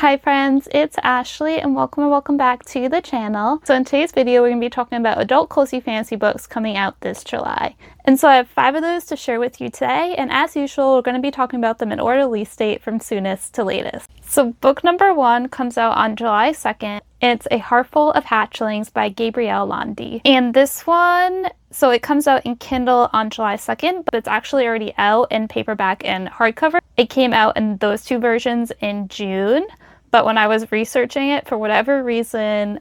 Hi friends, it's Ashley and welcome back to the channel. So in today's video, we're going to be talking about adult cozy fantasy books coming out this July. And so I have 5 of those to share with you today, and as usual, we're going to be talking about them in order of release date from soonest to latest. So book number 1 comes out on July 2nd. It's A Hearthful of Hatchlings by Gabrielle Landi. And this one, so it comes out in Kindle on July 2nd, but it's actually already out in paperback and hardcover. It came out in those 2 versions in June, but when I was researching it, for whatever reason,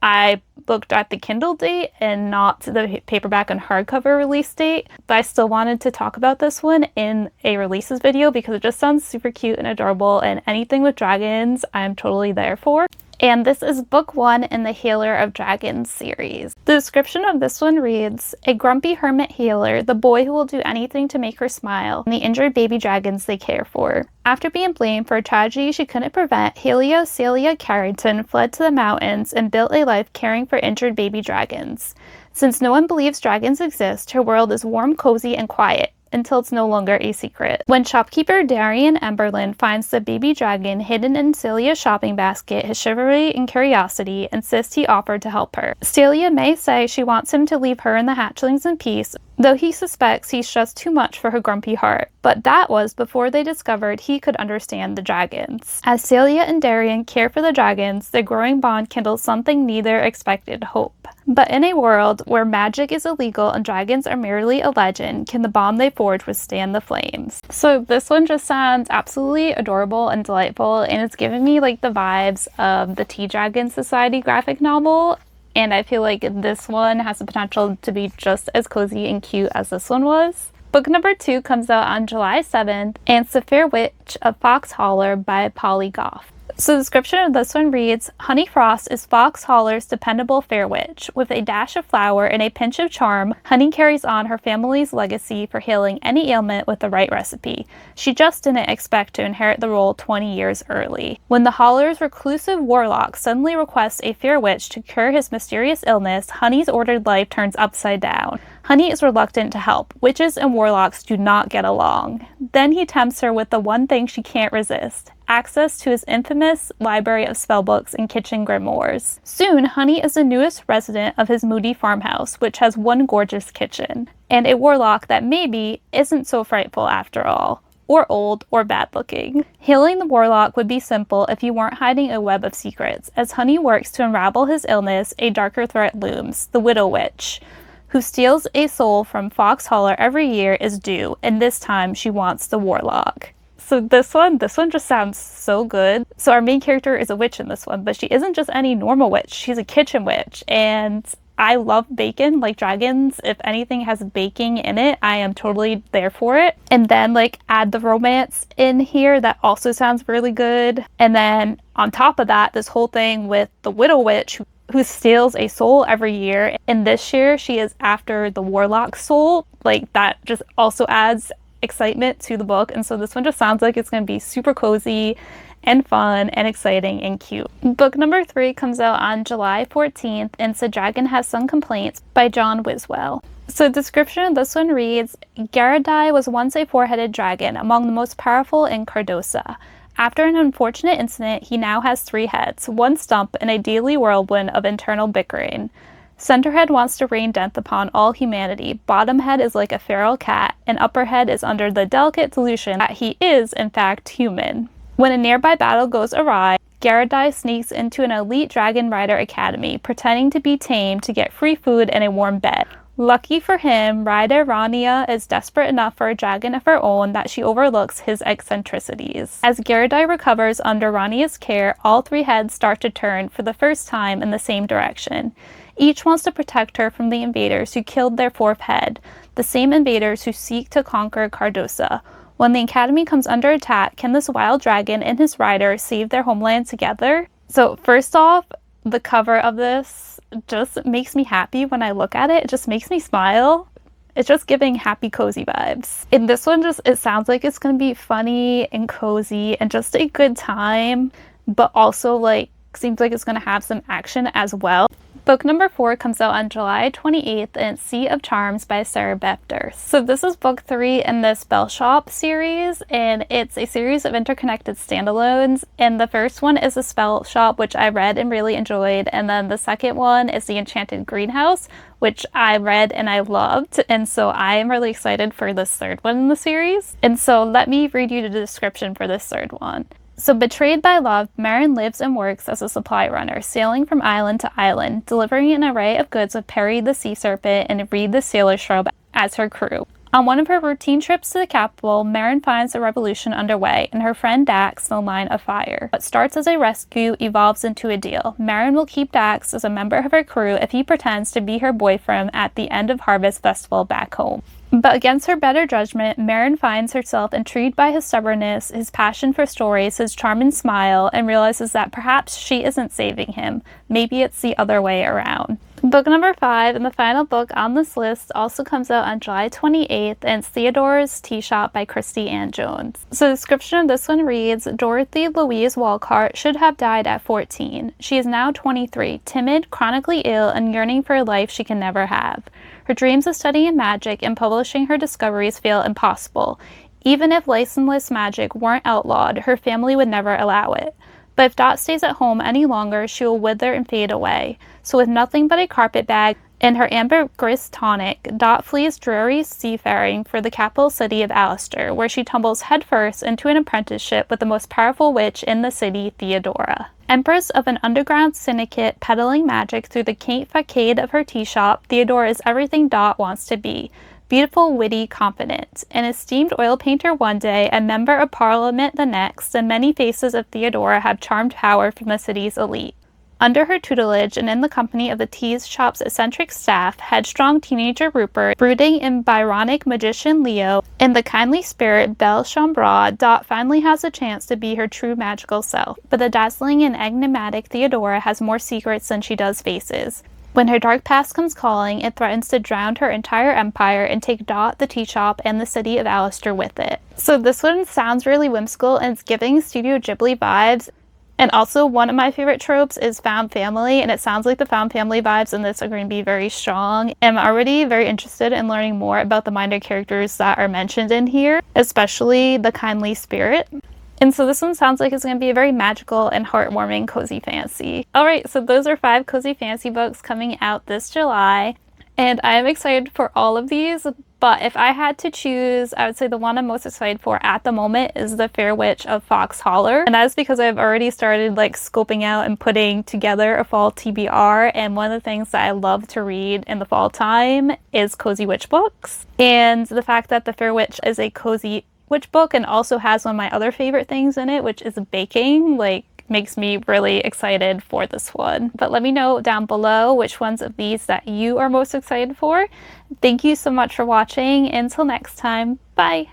I looked at the Kindle date and not the paperback and hardcover release date. But I still wanted to talk about this one in a releases video because it just sounds super cute and adorable, and anything with dragons, I'm totally there for. And this is book 1 in the Healer of Dragons series. The description of this one reads, a grumpy hermit healer, the boy who will do anything to make her smile, and the injured baby dragons they care for. After being blamed for a tragedy she couldn't prevent, Celia Carrington fled to the mountains and built a life caring for injured baby dragons. Since no one believes dragons exist, her world is warm, cozy, and quiet, until it's no longer a secret. When shopkeeper Darian Emberlin finds the baby dragon hidden in Celia's shopping basket, his chivalry and curiosity insist he offered to help her. Celia may say she wants him to leave her and the hatchlings in peace, though he suspects he's just too much for her grumpy heart. But that was before they discovered he could understand the dragons. As Celia and Darian care for the dragons, their growing bond kindles something neither expected: hope. But in a world where magic is illegal and dragons are merely a legend, can the bond they forge withstand the flames? So this one just sounds absolutely adorable and delightful, and it's giving me like the vibes of the Tea Dragon Society graphic novel. And I feel like this one has the potential to be just as cozy and cute as this one was. Book number 2 comes out on July 7th, and it's The Farewitch of Foxeholler by Pauley Goff. So the description of this one reads, Honey Frost is Foxeholler's dependable fair witch. With a dash of flour and a pinch of charm, Honey carries on her family's legacy for healing any ailment with the right recipe. She just didn't expect to inherit the role 20 years early. When the Holler's reclusive warlock suddenly requests a fair witch to cure his mysterious illness, Honey's ordered life turns upside down. Honey is reluctant to help. Witches and warlocks do not get along. Then he tempts her with the one thing she can't resist: access to his infamous library of spellbooks and kitchen grimoires. Soon, Honey is the newest resident of his moody farmhouse, which has one gorgeous kitchen, and a warlock that maybe isn't so frightful after all, or old, or bad-looking. Healing the warlock would be simple if you weren't hiding a web of secrets. As Honey works to unravel his illness, a darker threat looms: the Widow Witch, who steals a soul from Foxeholler every year, is due, and this time she wants the warlock. So this one just sounds so good. So our main character is a witch in this one, but she isn't just any normal witch. She's a kitchen witch, and I love bacon, like dragons. If anything has baking in it, I am totally there for it. And then like add the romance in here, that also sounds really good. And then on top of that, this whole thing with the Widow Witch who steals a soul every year, and this year she is after the warlock's soul. Like that just also adds excitement to the book, and so this one just sounds like it's going to be super cozy and fun and exciting and cute. Book number 3 comes out on July 14th, and The Dragon Has Some Complaints by John Wiswell. So the description of this one reads, Garadai was once a 4-headed dragon, among the most powerful in Cardosa. After an unfortunate incident, he now has 3 heads, 1 stump, and a daily whirlwind of internal bickering. Centerhead wants to rain death upon all humanity. Bottomhead is like a feral cat, and Upperhead is under the delicate delusion that he is, in fact, human. When a nearby battle goes awry, Garadai sneaks into an elite dragon rider academy, pretending to be tame to get free food and a warm bed. Lucky for him, Rider Rania is desperate enough for a dragon of her own that she overlooks his eccentricities. As Garadai recovers under Rania's care, all 3 heads start to turn for the first time in the same direction. Each wants to protect her from the invaders who killed their 4th head, the same invaders who seek to conquer Cardosa. When the academy comes under attack, can this wild dragon and his rider save their homeland together? So first off, the cover of this just makes me happy when I look at it. It just makes me smile. It's just giving happy, cozy vibes. And this one it sounds like it's going to be funny and cozy and just a good time, but also like seems like it's going to have some action as well. Book number 4 comes out on July 28th, and it's Sea of Charms by Sarah Beth Durst. So this is book 3 in the Spell Shop series, and it's a series of interconnected standalones. And the first one is the Spell Shop, which I read and really enjoyed, and then the second one is the Enchanted Greenhouse, which I read and I loved, and so I am really excited for this third one in the series. And so let me read you the description for this third one. So betrayed by love, Marin lives and works as a supply runner, sailing from island to island, delivering an array of goods with Perry the sea serpent and Reed the sailor shrub as her crew. On one of her routine trips to the capital, Marin finds a revolution underway, and her friend Dax in the line of fire. What starts as a rescue evolves into a deal. Marin will keep Dax as a member of her crew if he pretends to be her boyfriend at the end of Harvest Festival back home. But against her better judgment, Marin finds herself intrigued by his stubbornness, his passion for stories, his charm and smile, and realizes that perhaps she isn't saving him. Maybe it's the other way around. Book number 5, and the final book on this list, also comes out on July 28th, and it's Theodora's Tea Shop by Christy Ann Jones. So the description of this one reads, Dorothy Louise Walcott should have died at 14. She is now 23, timid, chronically ill, and yearning for a life she can never have. Her dreams of studying magic and publishing her discoveries feel impossible. Even if licenseless magic weren't outlawed, her family would never allow it. But if Dot stays at home any longer, she will wither and fade away. So with nothing but a carpet bag and her ambergris tonic, Dot flees dreary seafaring for the capital city of Alistair, where she tumbles headfirst into an apprenticeship with the most powerful witch in the city, Theodora. Empress of an underground syndicate peddling magic through the quaint facade of her tea shop, Theodora is everything Dot wants to be. Beautiful, witty, confident. An esteemed oil painter one day, a member of parliament the next, the many faces of Theodora have charmed power from the city's elite. Under her tutelage and in the company of the tea shop's eccentric staff, headstrong teenager Rupert, brooding and Byronic magician Leo, and the kindly spirit Belle Chambra, Dot finally has a chance to be her true magical self. But the dazzling and enigmatic Theodora has more secrets than she does faces. When her dark past comes calling, it threatens to drown her entire empire and take Dot, the tea shop, and the city of Alistair with it. So this one sounds really whimsical, and it's giving Studio Ghibli vibes. And also, one of my favorite tropes is found family, and it sounds like the found family vibes in this are going to be very strong. I'm already very interested in learning more about the minor characters that are mentioned in here, especially the kindly spirit. And so this one sounds like it's going to be a very magical and heartwarming cozy fantasy. Alright, so those are 5 cozy fantasy books coming out this July, and I am excited for all of these. But if I had to choose, I would say the one I'm most excited for at the moment is the Farewitch of Foxeholler. And that is because I've already started scoping out and putting together a fall TBR. And one of the things that I love to read in the fall time is cozy witch books. And the fact that the Farewitch is a cozy witch book and also has one of my other favorite things in it, which is baking, makes me really excited for this one. But let me know down below which ones of these that you are most excited for. Thank you so much for watching. Until next time, bye!